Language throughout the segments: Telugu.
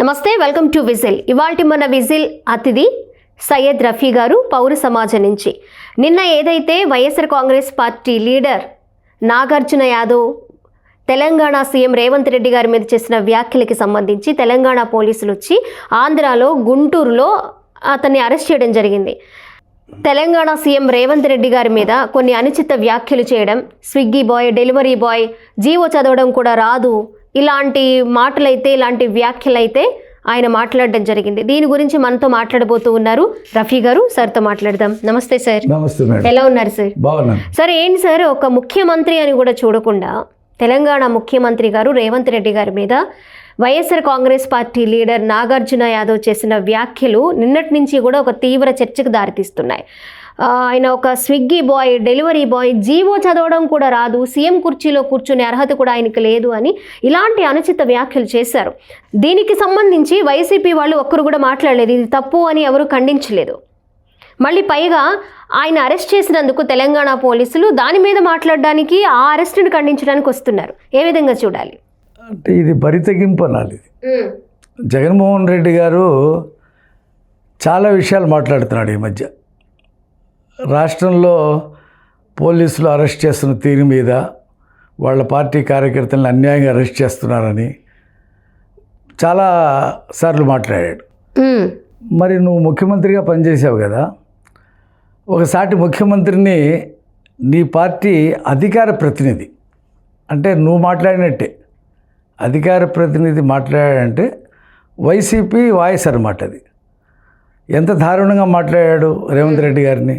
నమస్తే, వెల్కమ్ టు విజిల్. ఇవాల్టి మన విజిల్ అతిథి సయ్యద్ రఫీ గారు, పౌర సమాజం నుంచి. నిన్న ఏదైతే YSR Congress party leader Nagarjuna Yadav Telangana CM Revanth Reddy గారి మీద చేసిన వ్యాఖ్యలకి సంబంధించి తెలంగాణ పోలీసులు వచ్చి ఆంధ్రాలో గుంటూరులో అతన్ని అరెస్ట్ చేయడం జరిగింది. తెలంగాణ సీఎం రేవంత్ రెడ్డి గారి మీద కొన్ని అనుచిత వ్యాఖ్యలు చేయడం, Swiggy boy, delivery boy, GO చదవడం కూడా రాదు, ఇలాంటి మాటలైతే, ఇలాంటి వ్యాఖ్యలైతే ఆయన మాట్లాడడం జరిగింది. దీని గురించి మనతో మాట్లాడబోతూ ఉన్నారు రఫీ గారు. సార్తో మాట్లాడదాం. నమస్తే సార్. నమస్తే మేడం. ఎలా ఉన్నారు సార్? బాగున్నాను సార్. ఏంటి సార్, ఒక ముఖ్యమంత్రి అని కూడా చూడకుండా తెలంగాణ ముఖ్యమంత్రి గారు రేవంత్ రెడ్డి గారి మీద వైఎస్ఆర్ కాంగ్రెస్ పార్టీ లీడర్ నాగార్జున యాదవ్ చేసిన వ్యాఖ్యలు నిన్నటి నుంచి కూడా ఒక తీవ్ర చర్చకు దారితీస్తున్నాయి. ఆయన ఒక Swiggy boy, delivery boy, GO చదవడం కూడా రాదు, సీఎం కుర్చీలో కూర్చునే అర్హత కూడా ఆయనకి లేదు అని ఇలాంటి అనుచిత వ్యాఖ్యలు చేశారు. దీనికి సంబంధించి వైసీపీ వాళ్ళు ఒక్కరు కూడా మాట్లాడలేదు, ఇది తప్పు అని ఎవరు ఖండించలేదు. మళ్ళీ పైగా ఆయన అరెస్ట్ చేసినందుకు తెలంగాణ పోలీసులు దాని మీద మాట్లాడడానికి, ఆ అరెస్టును ఖండించడానికి వస్తున్నారు. ఏ విధంగా చూడాలి? అంటే ఇది బరితెగింపు అనాలి. జగన్మోహన్ రెడ్డి గారు చాలా విషయాలు మాట్లాడుతున్నాడు ఈ మధ్య. రాష్ట్రంలో పోలీసులు అరెస్ట్ చేస్తున్న తీరు మీద, వాళ్ళ పార్టీ కార్యకర్తలను అన్యాయంగా అరెస్ట్ చేస్తున్నారని చాలా సార్లు మాట్లాడాడు. మరి నువ్వు ముఖ్యమంత్రిగా పనిచేసావు కదా, ఒకసారి ముఖ్యమంత్రిని నీ పార్టీ అధికార ప్రతినిధి అంటే నువ్వు మాట్లాడినట్టే, అధికార ప్రతినిధి మాట్లాడాడంటే వైసీపీ వాయిస్ అన్నమాట. అది ఎంత దారుణంగా మాట్లాడాడు రేవంత్ రెడ్డి గారిని.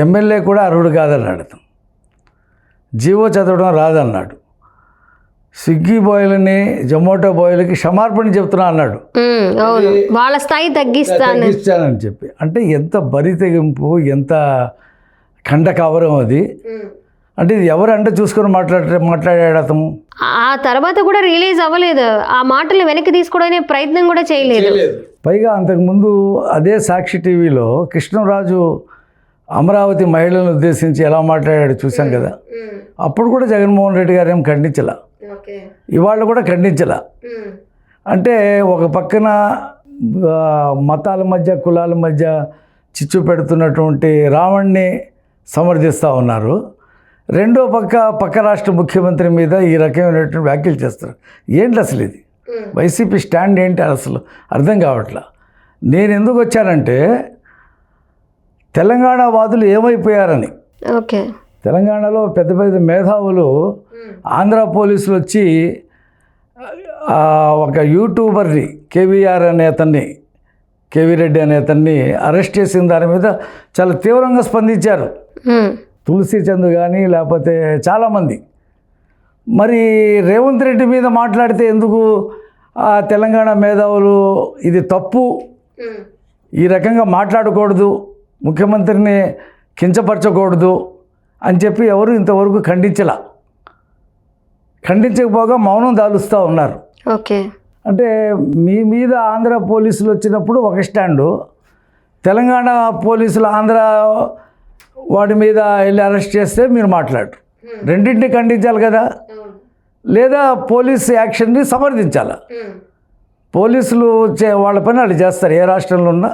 ఎమ్మెల్యే కూడా అర్హుడు కాదన్నాడు, అతను జీవో చదవడం రాదన్నాడు, స్విగ్గీ బాయ్లని, జొమాటో బాయ్లకి క్షమార్పణ చెప్తున్నా అన్నాడు, వాళ్ళ స్థాయి తగ్గిస్తానని చెప్పి. అంటే ఎంత బరి తెగింపు, ఎంత ఖండకవరం అది. అంటే ఇది ఎవరంటే చూసుకొని మాట్లాడాడు అతను. ఆ తర్వాత కూడా రిలీజ్ అవ్వలేదు, ఆ మాటలు వెనక్కి తీసుకోవడానికి ప్రయత్నం కూడా చేయలేదు. పైగా అంతకుముందు అదే సాక్షి టీవీలో కృష్ణరాజు అమరావతి మహిళలను ఉద్దేశించి ఎలా మాట్లాడాడు చూసాం కదా. అప్పుడు కూడా జగన్మోహన్ రెడ్డి గారు ఏం ఖండించలా, ఇవాళ కూడా ఖండించలా. అంటే ఒక పక్కన మతాల మధ్య, కులాల మధ్య చిచ్చు పెడుతున్నటువంటి రావణ్ణి సమర్థిస్తూ ఉన్నారు. రెండో పక్క రాష్ట్ర ముఖ్యమంత్రి మీద ఈ రకమైనటువంటి వ్యాఖ్యలు చేస్తారు. ఏంటి అసలు ఇది? వైసీపీ స్టాండ్ ఏంటి అసలు అర్థం కావట్లా. నేను ఎందుకు వచ్చానంటే తెలంగాణ వాదులు ఏమైపోయారని. ఓకే, తెలంగాణలో పెద్ద పెద్ద మేధావులు, ఆంధ్ర పోలీసులు వచ్చి ఒక యూట్యూబర్ని కేవీఆర్ అనే అతన్ని, కేవీ రెడ్డి అనే అతన్ని అరెస్ట్ చేసిన దాని మీద చాలా తీవ్రంగా స్పందించారు. తులసి చంద్ కానీ లేకపోతే చాలామంది. మరి రేవంత్ రెడ్డి మీద మాట్లాడితే ఎందుకు తెలంగాణ మేధావులు ఇది తప్పు, ఈ రకంగా మాట్లాడకూడదు, ముఖ్యమంత్రిని కించపరచకూడదు అని చెప్పి ఎవరు ఇంతవరకు ఖండించకపోగా మౌనం దాలుస్తూ ఉన్నారు. ఓకే, అంటే మీ మీద ఆంధ్ర పోలీసులు వచ్చినప్పుడు ఒక స్టాండు, తెలంగాణ పోలీసులు ఆంధ్ర వాడి మీద వెళ్ళి అరెస్ట్ చేస్తే మీరు మాట్లాడరు. రెండింటిని ఖండించాలి కదా, లేదా పోలీస్ యాక్షన్ని సమర్థించాలి. పోలీసులు వాళ్ళ పని వాళ్ళు చేస్తారు, ఏ రాష్ట్రంలో ఉన్నా.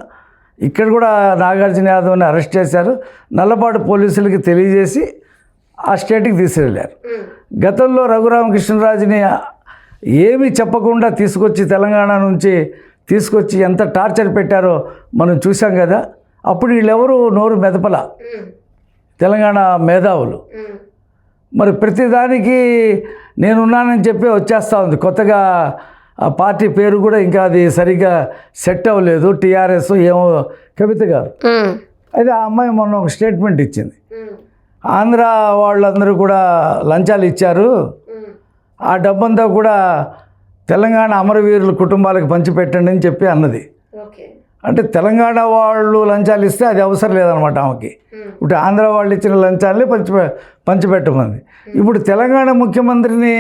ఇక్కడ కూడా నాగార్జున యాదవ్ని అరెస్ట్ చేశారు, నల్లపాడు పోలీసులకి తెలియజేసి ఆ స్టేట్కి తీసుకెళ్ళారు. గతంలో రఘురామకృష్ణరాజుని ఏమీ చెప్పకుండా తెలంగాణ నుంచి తీసుకొచ్చి ఎంత టార్చర్ పెట్టారో మనం చూసాం కదా. అప్పుడు వీళ్ళెవరు నోరు మెదపల, తెలంగాణ మేధావులు. మరి ప్రతిదానికి నేనున్నానని చెప్పి వచ్చేస్తూ ఉంది. కొత్తగా ఆ పార్టీ పేరు కూడా ఇంకా అది సరిగ్గా సెట్ అవ్వలేదు, టీఆర్ఎస్ ఏమో కవిత గారు. అయితే ఆ అమ్మాయి మొన్న ఒక స్టేట్మెంట్ ఇచ్చింది, ఆంధ్ర వాళ్ళందరూ కూడా లంచాలు ఇచ్చారు, ఆ డబ్బంతా కూడా తెలంగాణ అమరవీరుల కుటుంబాలకు పంచిపెట్టండి అని చెప్పి అన్నది. అంటే తెలంగాణ వాళ్ళు లంచాలు ఇస్తే అది అవసరం లేదనమాట ఆమెకి. ఇప్పుడు ఆంధ్ర వాళ్ళు ఇచ్చిన లంచాలని పంచిపెట్టమంది. ఇప్పుడు తెలంగాణ ముఖ్యమంత్రిని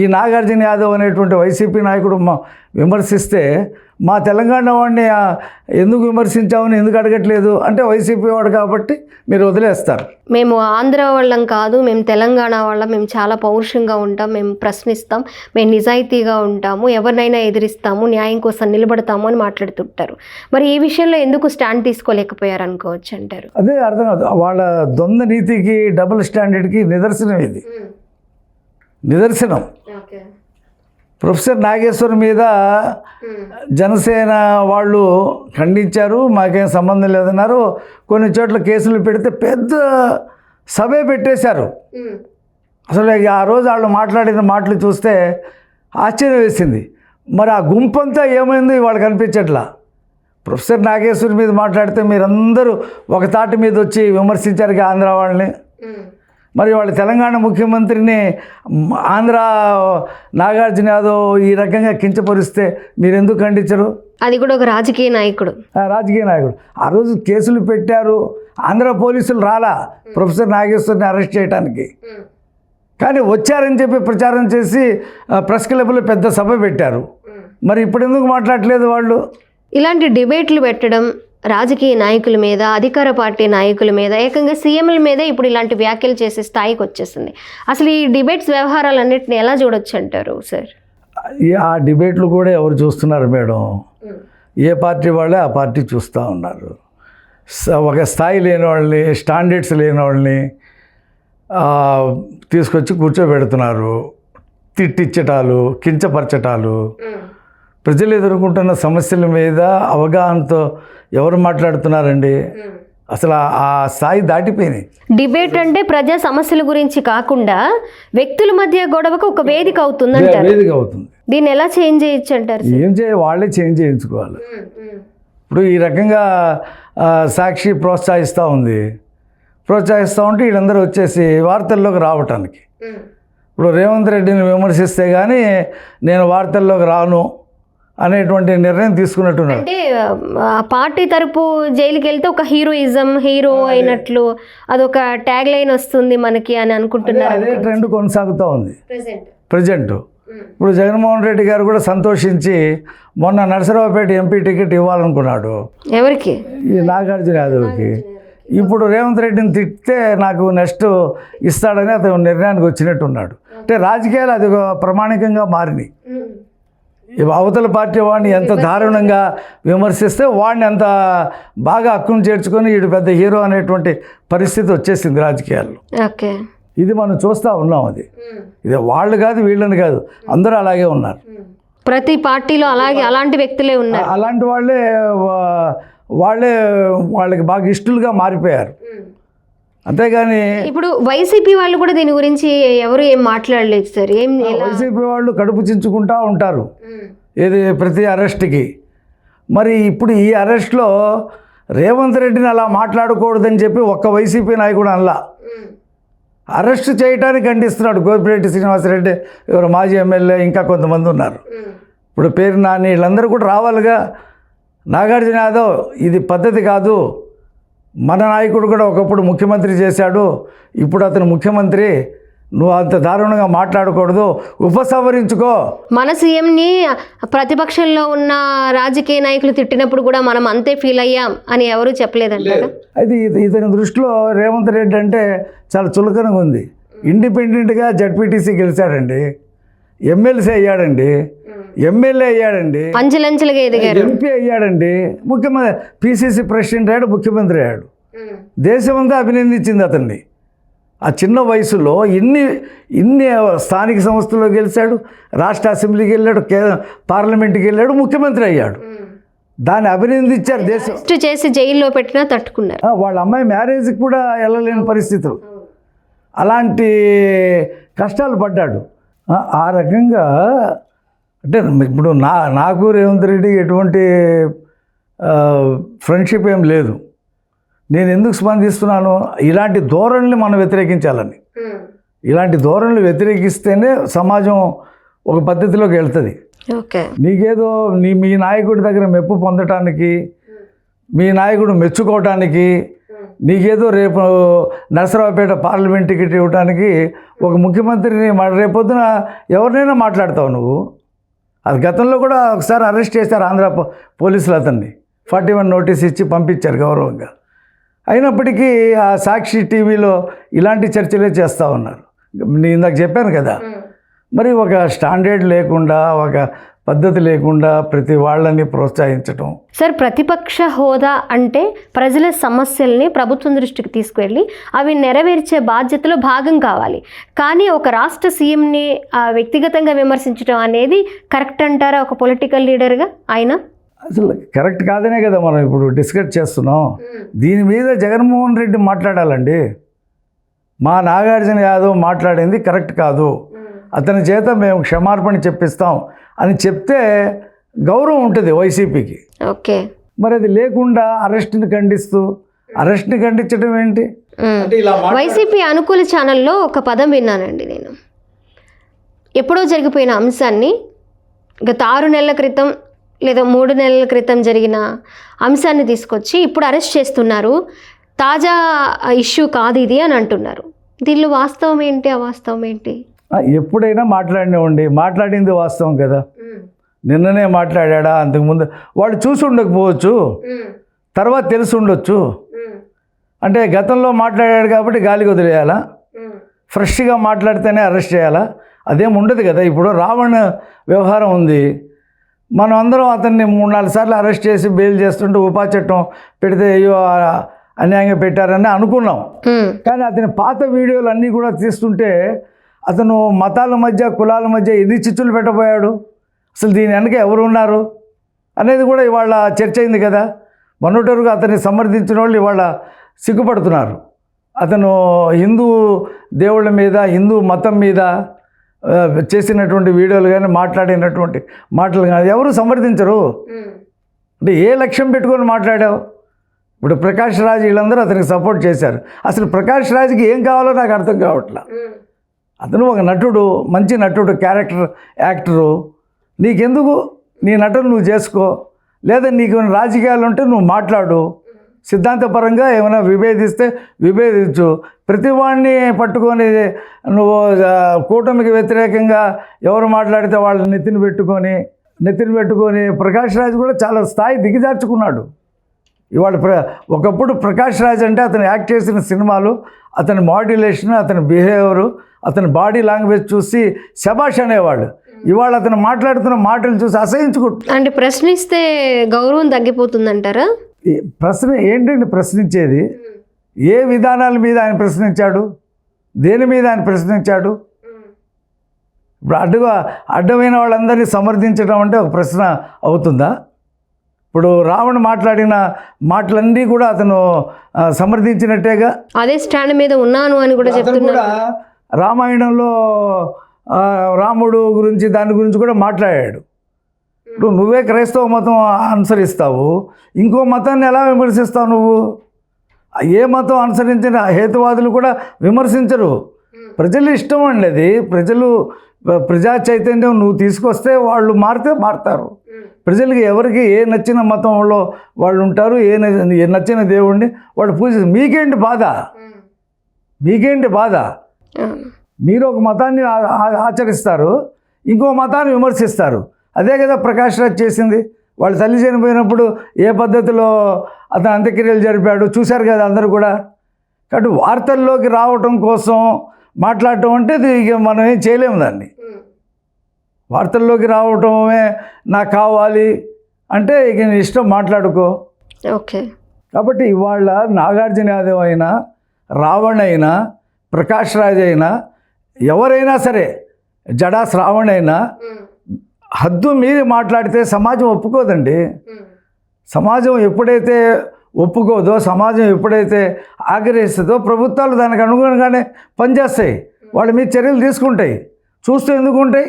ఈ నాగార్జున యాదవ్ అనేటువంటి వైసీపీ నాయకుడు విమర్శిస్తే మా తెలంగాణ వాడిని ఎందుకు విమర్శించామని ఎందుకు అడగట్లేదు అంటే వైసీపీ వాడు కాబట్టి మీరు వదిలేస్తారు. మేము ఆంధ్ర వాళ్ళం కాదు, మేము తెలంగాణ వాళ్ళం, మేము చాలా పౌరుషంగా ఉంటాం, మేము ప్రశ్నిస్తాం, మేము నిజాయితీగా ఉంటాము, ఎవరినైనా ఎదిరిస్తాము, న్యాయం కోసం నిలబడతాము అని మాట్లాడుతుంటారు. మరి ఈ విషయంలో ఎందుకు స్టాండ్ తీసుకోలేకపోయారు అనుకోవచ్చు అంటారు? అదే అర్థం కాదు. వాళ్ళ ద్వంద్వ నీతికి, డబుల్ స్టాండర్డ్కి నిదర్శనం ఇది. నిదర్శనం. ప్రొఫెసర్ నాగేశ్వర్ మీద జనసేన వాళ్ళు ఖండించారు, మాకేం సంబంధం లేదన్నారు. కొన్ని చోట్ల కేసులు పెడితే పెద్ద సభే పెట్టేశారు. అసలు ఆ రోజు వాళ్ళు మాట్లాడిన మాటలు చూస్తే ఆశ్చర్యం వేసింది. మరి ఆ గుంపంతా ఏమైందో వాళ్ళకి కనిపించట్లా. ప్రొఫెసర్ నాగేశ్వర్ మీద మాట్లాడితే మీరందరూ ఒక తాటి మీద వచ్చి విమర్శించారు ఆంధ్ర వాళ్ళని. మరి వాళ్ళ తెలంగాణ ముఖ్యమంత్రిని ఆంధ్ర నాగార్జున యాదవ్ ఈ రకంగా కించపరిస్తే మీరు ఎందుకు ఖండించరు? అది కూడా ఒక రాజకీయ నాయకుడు. రాజకీయ నాయకుడు ఆ రోజు కేసులు పెట్టారు. ఆంధ్ర పోలీసులు రాలా ప్రొఫెసర్ నాగేశ్వర్ని అరెస్ట్ చేయడానికి, కానీ వచ్చారని చెప్పి ప్రచారం చేసి ప్రెస్ క్లబ్లో పెద్ద సభ పెట్టారు. మరి ఇప్పుడు ఎందుకు మాట్లాడలేదు వాళ్ళు? ఇలాంటి డిబేట్లు పెట్టడం రాజకీయ నాయకుల మీద, అధికార పార్టీ నాయకుల మీద, ఏకంగా సీఎంల మీద ఇప్పుడు ఇలాంటి వ్యాఖ్యలు చేసే స్థాయికి వచ్చేసింది. అసలు ఈ డిబేట్స్ వ్యవహారాలన్నింటినీ ఎలా చూడొచ్చు అంటారు సార్? ఆ డిబేట్లు కూడా ఎవరు చూస్తున్నారు మేడం? ఏ పార్టీ వాళ్ళే ఆ పార్టీ చూస్తూ ఉన్నారు. ఒక స్థాయి లేని వాళ్ళని, స్టాండర్డ్స్ లేని వాళ్ళని తీసుకొచ్చి కూర్చోబెడుతున్నారు. తిట్టిచ్చటాలు, కించపరచటాలు, ప్రజలు ఎదుర్కొంటున్న సమస్యల మీద అవగాహనతో ఎవరు మాట్లాడుతున్నారండి? అసలు ఆ స్థాయి దాటిపోయినాయి. డిబేట్ అంటే ప్రజా సమస్యల గురించి కాకుండా వ్యక్తుల మధ్య గొడవకు ఒక వేదిక అవుతుందంటారు. వేదిక అవుతుంది. దీన్ని ఎలా చేంజ్ చేయొచ్చు అంటారు? ఏం వాళ్ళే చేంజ్ చేయించుకోవాలి. ఇప్పుడు ఈ రకంగా సాక్షి ప్రోత్సహిస్తూ ఉంటే వీళ్ళందరూ వచ్చేసి వార్తల్లోకి రావటానికి. ఇప్పుడు రేవంత్ రెడ్డిని విమర్శిస్తే కానీ నేను వార్తల్లోకి రాను అనేటువంటి నిర్ణయం తీసుకున్నట్టున్నారు. అంటే పార్టీ తరపు జైలుకి వెళ్తే ఒక హీరో అయినట్లు అదొక ట్యాగ్ లైన్ వస్తుంది మనకి అని అనుకుంటున్నారు. అదే ట్రెండ్ కొనసాగుతూ ఉంది ప్రజెంట్. ఇప్పుడు జగన్మోహన్ రెడ్డి గారు కూడా సంతోషించి మొన్న నరసరావుపేట ఎంపీ టికెట్ ఇవ్వాలనుకున్నాడు. ఎవరికి? ఈ నాగార్జున యాదవ్కి. ఇప్పుడు రేవంత్ రెడ్డిని తిట్టితే నాకు నెక్స్ట్ ఇస్తాడని అతను నిర్ణయానికి వచ్చినట్టున్నాడు. అంటే రాజకీయాలు అది ప్రమాణికంగా మారినాయి. అవతల పార్టీ వాడిని ఎంత దారుణంగా విమర్శిస్తే వాడిని అంత బాగా హక్కును చేర్చుకొని వీడు పెద్ద హీరో అనేటువంటి పరిస్థితి వచ్చేసింది రాజకీయాల్లో. ఓకే, ఇది మనం చూస్తూ ఉన్నాం. ఇది వాళ్ళు కాదు, వీళ్ళని కాదు, అందరూ అలాగే ఉన్నారు. ప్రతి పార్టీలో అలాంటి వ్యక్తులే ఉన్నారు. అలాంటి వాళ్ళకి బాగా ఇష్టలుగా మారిపోయారు. అంతేగాని ఇప్పుడు వైసీపీ వాళ్ళు కూడా దీని గురించి ఎవరు ఏం మాట్లాడలేదు సార్. వైసీపీ వాళ్ళు కడుపు చించుకుంటూ ఉంటారు ఇది ప్రతి అరెస్ట్కి. మరి ఇప్పుడు ఈ అరెస్ట్లో రేవంత్ రెడ్డిని అలా మాట్లాడకూడదని చెప్పి ఒక్క వైసీపీ నాయకుడు అలా అరెస్ట్ చేయడానికి ఖండిస్తున్నాడు. గోపిరెడ్డి శ్రీనివాసరెడ్డి, ఎవరు మాజీ ఎమ్మెల్యే, ఇంకా కొంతమంది ఉన్నారు. ఇప్పుడు పేరు నాని, వీళ్ళందరూ కూడా రావాలిగా. నాగార్జున యాదవ్ ఇది పద్ధతి కాదు, మన నాయకుడు కూడా ఒకప్పుడు ముఖ్యమంత్రి చేశాడు, ఇప్పుడు అతను ముఖ్యమంత్రి, నువ్వు అంత దారుణంగా మాట్లాడకూడదు, ఉపసంహరించుకో. మన సీఎంని ప్రతిపక్షంలో ఉన్న రాజకీయ నాయకులు తిట్టినప్పుడు కూడా మనం అంతే ఫీల్ అయ్యాం అని ఎవరు చెప్పలేదంటారా? అది ఇతని దృష్టిలో రేవంత్ రెడ్డి అంటే చాలా చులకనగా ఉంది. ఇండిపెండెంట్గా జడ్పీటీసీ గెలిచాడండి, ఎమ్మెల్సీ అయ్యాడండి, ఎమ్మెల్యే అయ్యాడండి, అంచెలంచెలుగా ఎదిగారు, ఎంపీ అయ్యాడండి, ముఖ్యమంత్రి, పిసిసి ప్రెసిడెంట్ అయ్యాడు, ముఖ్యమంత్రి అయ్యాడు. దేశమంతా అభినందించింది అతన్ని. ఆ చిన్న వయసులో ఇన్ని స్థానిక సంస్థల్లో గెలిచాడు, రాష్ట్ర అసెంబ్లీకి వెళ్ళాడు, పార్లమెంట్కి వెళ్ళాడు, ముఖ్యమంత్రి అయ్యాడు. దాన్ని అభినందించారు దేశం. చేసి జైల్లో పెట్టినా తట్టుకున్నారు. వాళ్ళ అమ్మాయి మ్యారేజ్కి కూడా వెళ్ళలేని పరిస్థితులు, అలాంటి కష్టాలు పడ్డాడు. ఆ రకంగా అంటే ఇప్పుడు నాకు రేవంత్ రెడ్డి ఎటువంటి ఫ్రెండ్షిప్ ఏం లేదు. నేను ఎందుకు స్పందిస్తున్నాను, ఇలాంటి ధోరణిని మనం వ్యతిరేకించాలని. ఇలాంటి ధోరణులు వ్యతిరేకిస్తేనే సమాజం ఒక పద్ధతిలోకి వెళ్తుంది. నీకేదో మీ నాయకుడి దగ్గర మెప్పు పొందటానికి, మీ నాయకుడు మెచ్చుకోవటానికి నీకేదో రేపు నరసరావుపేట పార్లమెంట్ టికెట్ ఇవ్వడానికి ఒక ముఖ్యమంత్రిని రేపొద్దున ఎవరినైనా మాట్లాడతావు నువ్వు. అది గతంలో కూడా ఒకసారి అరెస్ట్ చేశారు ఆంధ్ర పోలీసులు, అతన్ని 41 నోటీస్ ఇచ్చి పంపించారు గౌరవంగా. అయినప్పటికీ ఆ సాక్షి టీవీలో ఇలాంటి చర్చలే చేస్తూ ఉన్నారు. నేను ఇందాక చెప్పాను కదా, మరి ఒక స్టాండర్డ్ లేకుండా, ఒక పద్ధతి లేకుండా ప్రతి వాళ్ళని ప్రోత్సహించటం. సార్, ప్రతిపక్ష హోదా అంటే ప్రజల సమస్యల్ని ప్రభుత్వం దృష్టికి తీసుకువెళ్ళి అవి నెరవేర్చే బాధ్యతలో భాగం కావాలి. కానీ ఒక రాష్ట్ర సీఎంని వ్యక్తిగతంగా విమర్శించడం అనేది కరెక్ట్ అంటారా ఒక పొలిటికల్ లీడర్గా? ఆయన అసలు కరెక్ట్ కాదనే కదా మనం ఇప్పుడు డిస్కస్ చేస్తున్నాం. దీని మీద జగన్మోహన్ రెడ్డి మాట్లాడాలండి. మా నాగార్జున యాదవ్ మాట్లాడింది కరెక్ట్ కాదు, అతని చేత మేము క్షమార్పణ చెప్పిస్తాం అని చెప్తే గౌరవం ఉంటుంది వైసీపీకి. ఓకే, మరి అది లేకుండా అరెస్ట్ని ఖండించడం ఏంటి? వైసీపీ అనుకూల ఛానల్లో ఒక పదం విన్నానండి నేను. ఎప్పుడో జరిగిపోయిన అంశాన్ని గత 6 నెలల క్రితం లేదా 3 నెలల క్రితం జరిగిన అంశాన్ని తీసుకొచ్చి ఇప్పుడు అరెస్ట్ చేస్తున్నారు, తాజా ఇష్యూ కాదు ఇది అని అంటున్నారు. దీనిలో వాస్తవం ఏంటి, అవాస్తవం ఏంటి? ఎప్పుడైనా మాట్లాడింది వాస్తవం కదా. నిన్ననే మాట్లాడా, అంతకుముందు వాళ్ళు చూసి ఉండకపోవచ్చు, తర్వాత తెలిసి ఉండొచ్చు. అంటే గతంలో మాట్లాడాడు కాబట్టి గాలికి వదిలేయాలా? ఫ్రెష్గా మాట్లాడితేనే అరెస్ట్ చేయాలా? అదేం ఉండదు కదా. ఇప్పుడు రావణ్ వ్యవహారం ఉంది, మనం అందరం అతన్ని 3-4 సార్లు అరెస్ట్ చేసి బెయిల్ చేస్తుంటే ఉపా చట్టం పెడితే అయ్యో అన్యాయంగా పెట్టారని అనుకున్నాం. కానీ అతని పాత వీడియోలు అన్నీ కూడా తీస్తుంటే అతను మతాల మధ్య, కులాల మధ్య ఎన్ని చిచ్చులు పెట్టబోయాడు, అసలు దీని వెనక ఎవరు ఉన్నారు అనేది కూడా ఇవాళ చర్చ అయింది కదా. మొన్నటి వరకు అతన్ని సమర్థించిన వాళ్ళు ఇవాళ సిగ్గుపడుతున్నారు. అతను హిందూ దేవుళ్ళ మీద, హిందూ మతం మీద చేసినటువంటి వీడియోలు కానీ, మాట్లాడినటువంటి మాటలు కానీ ఎవరు సమర్థించరు. అంటే ఏ లక్ష్యం పెట్టుకొని మాట్లాడావు? ఇప్పుడు ప్రకాష్ రాజ్ వీళ్ళందరూ అతనికి సపోర్ట్ చేశారు. అసలు ప్రకాష్ రాజ్కి ఏం కావాలో నాకు అర్థం కావట్లా. అతను ఒక నటుడు, మంచి నటుడు, క్యారెక్టర్ యాక్టరు. నీకెందుకు? నీ నటన నువ్వు చేసుకో, లేదా నీకు రాజకీయాలు ఉంటే నువ్వు మాట్లాడు, సిద్ధాంతపరంగా ఏమైనా విభేదిస్తే విభేదించు. ప్రతి వాడిని పట్టుకొని నువ్వు కూటమికి వ్యతిరేకంగా ఎవరు మాట్లాడితే వాళ్ళని నెత్తిన పెట్టుకొని ప్రకాష్ రాజ్ కూడా చాలా స్థాయి దిగజార్చుకున్నాడు. ఇవాళ ఒకప్పుడు ప్రకాష్ రాజ్ అంటే అతను యాక్ట్ చేసిన సినిమాలు, అతని మాడ్యులేషన్, అతని బిహేవియరు, అతని బాడీ లాంగ్వేజ్ చూసి శబాష్ అనేవాళ్ళు. ఇవాళ అతను మాట్లాడుతున్న మాటలు చూసి అసహించుకుంటు. అంటే ప్రశ్నిస్తే గౌరవం తగ్గిపోతుందంటారా? ప్రశ్న ఏంటండి ప్రశ్నించేది? ఏ విధానాల మీద ఆయన ప్రశ్నించాడు? దేని మీద ఆయన ప్రశ్నించాడు? ఇప్పుడు అడ్డమైన వాళ్ళందరినీ సమర్థించడం అంటే ఒక ప్రశ్న అవుతుందా? ఇప్పుడు రావణ్ మాట్లాడిన మాటలన్నీ కూడా అతను సమర్థించినట్టేగా. అదే స్టాండ్ మీద ఉన్నాను అని కూడా చెప్తున్నారు. రామాయణంలో రాముడు గురించి, దాని గురించి కూడా మాట్లాడాడు. ఇప్పుడు నువ్వే క్రైస్తవ మతం అనుసరిస్తావు, ఇంకో మతాన్ని ఎలా విమర్శిస్తావు నువ్వు? ఏ మతం అనుసరించిన హేతువాదులు కూడా విమర్శించరు. ప్రజలు ఇష్టం అండి అది. ప్రజా చైతన్యం నువ్వు తీసుకొస్తే వాళ్ళు మారుతారు. ప్రజలకి ఎవరికి ఏ నచ్చిన మతంలో వాళ్ళు ఉంటారు, ఏ నచ్చిన దేవుడిని వాళ్ళు పూజిస్తారు. మీకేంటి బాధ? మీరు ఒక మతాన్ని ఆచరిస్తారు, ఇంకో మతాన్ని విమర్శిస్తారు. అదే కదా ప్రకాష్ రాజ్ చేసింది. వాళ్ళ తల్లి చనిపోయినప్పుడు ఏ పద్ధతిలో అతను అంత్యక్రియలు జరిపాడు చూశారు కదా అందరూ కూడా. కాబట్టి వార్తల్లోకి రావటం కోసం మాట్లాడటం అంటే ఇక మనం ఏం చేయలేము దాన్ని. వార్తల్లోకి రావటమే నాకు కావాలి అంటే ఇక నీ ఇష్టం, మాట్లాడుకో. ఓకే. కాబట్టి ఇవాళ నాగార్జున యాదవ్ అయినా, రావణ్ అయినా, ప్రకాష్ రాజ్ అయినా, ఎవరైనా సరే, జడా శ్రావణ్ అయినా హద్దు మీరి మాట్లాడితే సమాజం ఒప్పుకోదండి. సమాజం ఎప్పుడైతే ఒప్పుకోదో, సమాజం ఎప్పుడైతే ఆగ్రహిస్తుందో ప్రభుత్వాలు దానికి అనుగుణంగానే పనిచేస్తాయి, వాళ్ళ మీద చర్యలు తీసుకుంటాయి. చూస్తూ ఎందుకు ఉంటాయి?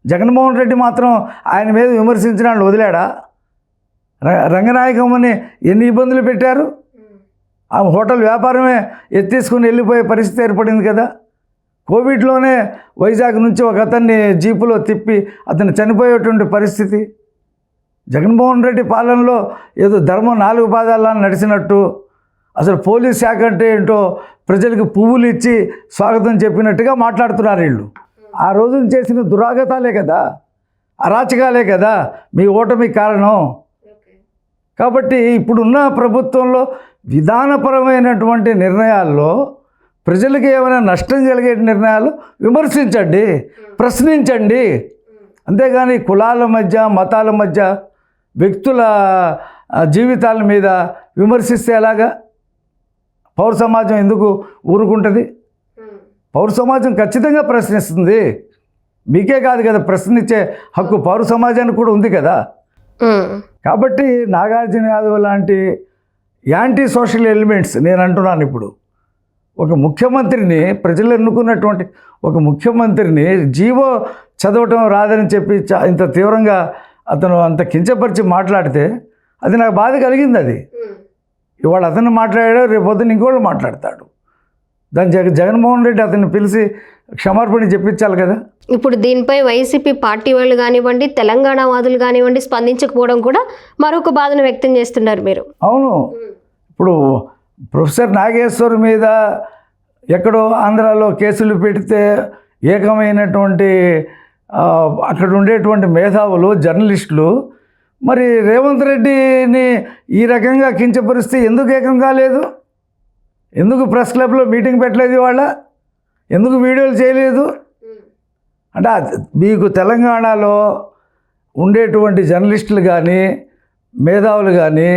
జగన్మోహన్ రెడ్డి మాత్రం ఆయన మీద విమర్శించిన వాళ్ళు వదిలాడా? రంగనాయకమ్మని ఎన్ని ఇబ్బందులు పెట్టారు. ఆ హోటల్ వ్యాపారమే ఎత్తేసుకుని వెళ్ళిపోయే పరిస్థితి ఏర్పడింది కదా. కోవిడ్లోనే వైజాగ్ నుంచి ఒక అతన్ని జీపులో తిప్పి అతను చనిపోయేటువంటి పరిస్థితి. జగన్మోహన్ రెడ్డి పాలనలో ఏదో ధర్మం 4 పాదాలను నడిచినట్టు అసలు పోలీస్ శాఖ అంటే ఏంటో ప్రజలకు పువ్వులు ఇచ్చి స్వాగతం చెప్పినట్టుగా మాట్లాడుతున్నారు వీళ్ళు. ఆ రోజున చేసిన దురాగతాలే కదా, అరాచకాలే కదా మీ ఓటమి కారణం. కాబట్టి ఇప్పుడున్న ప్రభుత్వంలో విధానపరమైనటువంటి నిర్ణయాల్లో ప్రజలకు ఏమైనా నష్టం కలిగే నిర్ణయాలు విమర్శించండి, ప్రశ్నించండి. అంతేగాని కులాల మధ్య, మతాల మధ్య, వ్యక్తుల జీవితాల మీద విమర్శిస్తే ఎలాగా? పౌర సమాజం ఎందుకు ఊరుకుంటుంది? పౌర సమాజం ఖచ్చితంగా ప్రశ్నిస్తుంది. మీకే కాదు కదా ప్రశ్నించే హక్కు, పౌర సమాజానికి కూడా ఉంది కదా. కాబట్టి నాగార్జున యాదవ్ లాంటి యాంటీ సోషల్ ఎలిమెంట్స్, నేను అంటున్నాను ఇప్పుడు, ఒక ముఖ్యమంత్రిని, ప్రజలు ఎన్నుకున్నటువంటి ఒక ముఖ్యమంత్రిని జీవో చదవటం రాదని చెప్పి ఇంత తీవ్రంగా అతను అంత కించపరిచి మాట్లాడితే అది నాకు బాధ కలిగింది. అది ఇవాళ అతను మాట్లాడాడు, రేపు పొద్దున్న ఇంకోళ్ళు మాట్లాడతాడు. దాని జగన్మోహన్ రెడ్డి అతన్ని పిలిచి క్షమార్పణ చెప్పించాలి కదా. ఇప్పుడు దీనిపై వైసీపీ పార్టీ వాళ్ళు కానివ్వండి, తెలంగాణ వాదులు కానివ్వండి స్పందించకపోవడం కూడా మరొక బాధను వ్యక్తం చేస్తున్నారు మీరు. అవును, ఇప్పుడు ప్రొఫెసర్ నాగేశ్వర్ మీద ఎక్కడో ఆంధ్రాలో కేసులు పెడితే ఏకమైనటువంటి అక్కడ ఉండేటువంటి మేధావులు, జర్నలిస్టులు మరి రేవంత్ రెడ్డిని ఈ రకంగా కించపరిస్తే ఎందుకు ఏకం కాలేదు? ఎందుకు ప్రెస్ క్లబ్లో మీటింగ్ పెట్టలేదు? వాళ్ళ ఎందుకు వీడియోలు చేయలేదు? అంటే మీకు తెలంగాణలో ఉండేటువంటి జర్నలిస్టులు కానీ, మేధావులు కానీ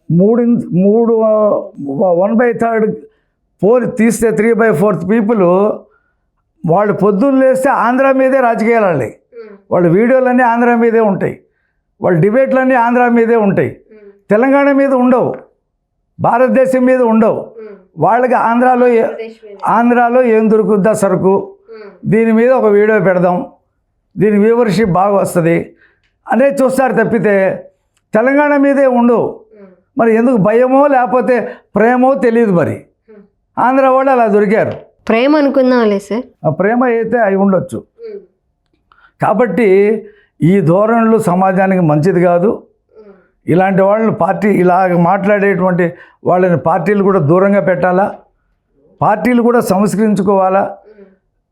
1/3 పోల్ తీస్తే 3/4 పీపుల్ వాళ్ళు పొద్దున్న లేస్తే ఆంధ్ర మీదే రాజకీయాలు ఆడాలి. వాళ్ళ వీడియోలన్నీ ఆంధ్ర మీదే ఉంటాయి, వాళ్ళ డిబేట్లన్నీ ఆంధ్ర మీదే ఉంటాయి, తెలంగాణ మీద ఉండవు, భారతదేశం మీద ఉండవు. వాళ్ళకి ఆంధ్రాలో ఏం దొరుకుద్దా సరుకు, దీని మీద ఒక వీడియో పెడదాం, దీని వ్యూవర్షిప్ బాగా వస్తుంది అనేది చూస్తారు తప్పితే తెలంగాణ మీదే ఉండవు. మరి ఎందుకు భయమో లేకపోతే ప్రేమో తెలియదు. మరి ఆంధ్ర వాళ్ళు అలా దొరికారు. ప్రేమ అనుకుందాంలే సార్, ఆ ప్రేమ అయితే అయి ఉండొచ్చు. కాబట్టి ఈ ధోరణులు సమాజానికి మంచిది కాదు. ఇలాంటి వాళ్ళని పార్టీ ఇలాగ మాట్లాడేటువంటి వాళ్ళని పార్టీలు కూడా దూరంగా పెట్టాలా, పార్టీలు కూడా సంస్కరించుకోవాలా.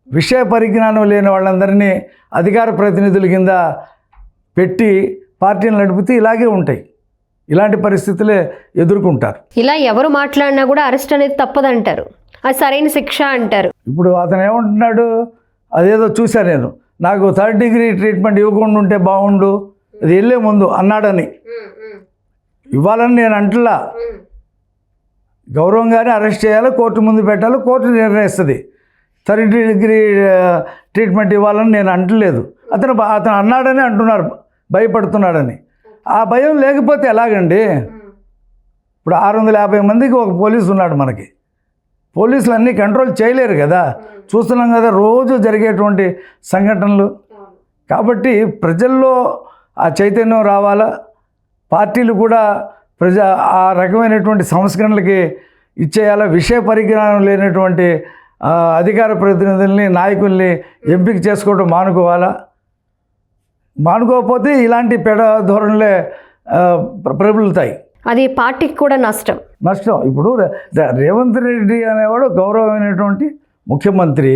విషయ పరిజ్ఞానం లేని వాళ్ళందరినీ అధికార ప్రతినిధుల కింద పెట్టి పార్టీలు నడిపితే ఇలాగే ఉంటాయి. ఇలాంటి పరిస్థితులే ఎదుర్కొంటారు. ఇలా ఎవరు మాట్లాడినా కూడా అరెస్ట్ అనేది తప్పదంటారు, అది సరైన శిక్ష అంటారు. ఇప్పుడు అతను ఏమంటున్నాడు, అదేదో చూశా నేను, నాకు 3rd డిగ్రీ ట్రీట్మెంట్ ఇవ్వకుండా ఉంటే బాగుండు, అది వెళ్ళే ముందు అన్నాడని. ఇవ్వాలని నేను అంటలా, గౌరవంగానే అరెస్ట్ చేయాలి, కోర్టు ముందు పెట్టాలి, కోర్టు నిర్ణయిస్తుంది. 3rd డిగ్రీ ట్రీట్మెంట్ ఇవ్వాలని నేను అంటలేదు. అతను అన్నాడని అంటున్నారు, భయపడుతున్నాడని. ఆ భయం లేకపోతే ఎలాగండి? ఇప్పుడు 650 మందికి ఒక పోలీసు ఉన్నాడు. మనకి పోలీసులు అన్నీ కంట్రోల్ చేయలేరు కదా, చూస్తున్నాం కదా రోజు జరిగేటువంటి సంఘటనలు. కాబట్టి ప్రజల్లో ఆ చైతన్యం రావాలా, పార్టీలు కూడా ఆ రకమైనటువంటి సంస్కరణలకి ఇచ్చేయాలా. విషయ పరిజ్ఞానం లేనటువంటి అధికార ప్రతినిధుల్ని, నాయకుల్ని ఎంపిక చేసుకోవడం మానుకోవాలా. మానుకోకపోతే ఇలాంటి పెడ ధోరణులే ప్రబలుతాయి. అది పార్టీకి కూడా నష్టం. ఇప్పుడు రేవంత్ రెడ్డి అనేవాడు గౌరవమైనటువంటి ముఖ్యమంత్రి.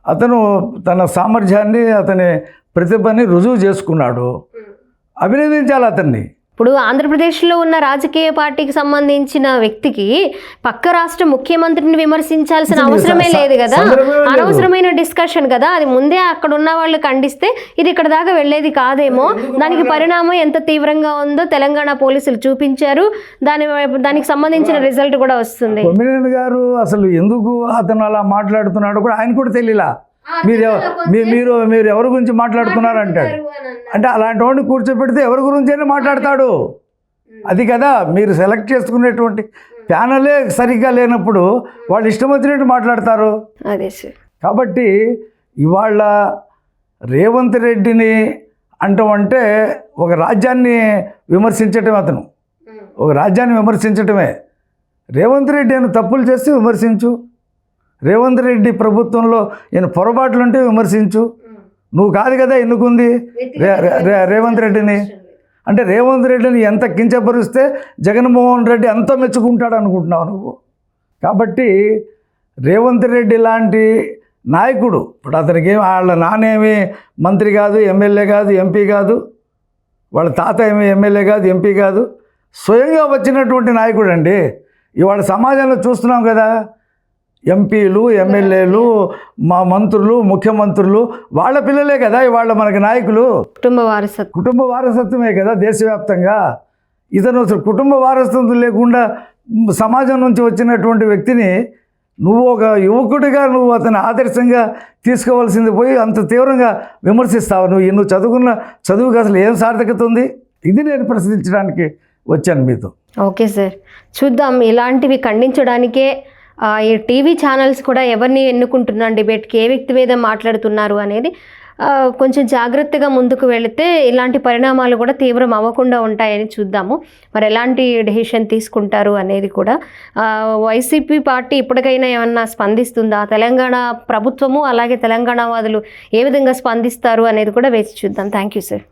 అతను తన సామర్థ్యాన్ని, అతని ప్రతిభని రుజువు చేసుకున్నాడు. అభినందించాలి అతన్ని. ఇప్పుడు ఆంధ్రప్రదేశ్లో ఉన్న రాజకీయ పార్టీకి సంబంధించిన వ్యక్తికి పక్క రాష్ట్ర ముఖ్యమంత్రిని విమర్శించాల్సిన అవసరమే లేదు కదా, అనవసరమైన డిస్కషన్ కదా. అది ముందే అక్కడ ఉన్న వాళ్ళు ఖండిస్తే ఇది ఇక్కడ దాకా వెళ్ళేది కాదేమో. దానికి పరిణామం ఎంత తీవ్రంగా ఉందో తెలంగాణ పోలీసులు చూపించారు. దానికి సంబంధించిన రిజల్ట్ కూడా వస్తుంది. కొమ్మినేని గారు అసలు ఎందుకు అతను అలా మాట్లాడుతున్నాడు కూడా ఆయన కూడా తెలియలా. మీరు ఎవరి గురించి మాట్లాడుతున్నారు అంటాడు. అంటే అలాంటి వాడిని కూర్చోబెడితే ఎవరి గురించి అయినా మాట్లాడతాడు. అది కదా మీరు సెలెక్ట్ చేసుకునేటువంటి ప్యానలే సరిగ్గా లేనప్పుడు వాళ్ళు ఇష్టం వచ్చినట్టు మాట్లాడతారు. అదే సార్. కాబట్టి ఇవాళ రేవంత్ రెడ్డిని అంటామంటే ఒక రాజ్యాన్ని విమర్శించటమే. అతను ఒక రాజ్యాన్ని విమర్శించటమే. రేవంత్ రెడ్డి అని తప్పులు చేస్తే విమర్శించు, రేవంత్ రెడ్డి ప్రభుత్వంలో ఈయన పొరపాట్లు ఉంటే విమర్శించు. నువ్వు కాదు కదా ఎన్నుకుంది రేవంత్ రెడ్డిని. అంటే రేవంత్ రెడ్డిని ఎంత కించపరిస్తే జగన్మోహన్ రెడ్డి అంత మెచ్చుకుంటాడు అనుకుంటున్నావు నువ్వు. కాబట్టి రేవంత్ రెడ్డి లాంటి నాయకుడు, ఇప్పుడు అతనికి వాళ్ళ నాన్నేమి మంత్రి కాదు, ఎమ్మెల్యే కాదు, ఎంపీ కాదు, వాళ్ళ తాత ఏమి ఎమ్మెల్యే కాదు, ఎంపీ కాదు, స్వయంగా వచ్చినటువంటి నాయకుడు అండి. ఇవాళ సమాజంలో చూస్తున్నాం కదా, ఎంపీలు, ఎమ్మెల్యేలు, మా మంత్రులు, ముఖ్యమంత్రులు వాళ్ళ పిల్లలే కదా ఇవాళ మనకి నాయకులు. కుటుంబ వారసత్వమే కదా దేశవ్యాప్తంగా. ఇతను కుటుంబ వారసత్వం లేకుండా సమాజం నుంచి వచ్చినటువంటి వ్యక్తిని నువ్వు ఒక యువకుడిగా నువ్వు అతని ఆదర్శంగా తీసుకోవాల్సింది పోయి అంత తీవ్రంగా విమర్శిస్తావు. నువ్వు చదువుకున్న చదువుకి అసలు ఏం సార్థకత ఉంది? ఇది నేను ప్రశ్నించడానికి వచ్చాను మీతో. ఓకే సార్, చూద్దాం. ఇలాంటివి ఖండించడానికే ఈ టీవీ ఛానల్స్ కూడా ఎవరిని ఎన్నుకుంటున్నాను డిబేట్కి, ఏ వ్యక్తి మీద మాట్లాడుతున్నారు అనేది కొంచెం జాగ్రత్తగా ముందుకు వెళితే ఇలాంటి పరిణామాలు కూడా తీవ్రం అవ్వకుండా ఉంటాయని చూద్దాము. మరి ఎలాంటి డెసిషన్ తీసుకుంటారు అనేది కూడా. వైసీపీ పార్టీ ఇప్పటికైనా ఏమన్నా స్పందిస్తుందా, తెలంగాణ ప్రభుత్వము అలాగే తెలంగాణ వాదులు ఏ విధంగా స్పందిస్తారు అనేది కూడా వేచి చూద్దాం. Thank you sir.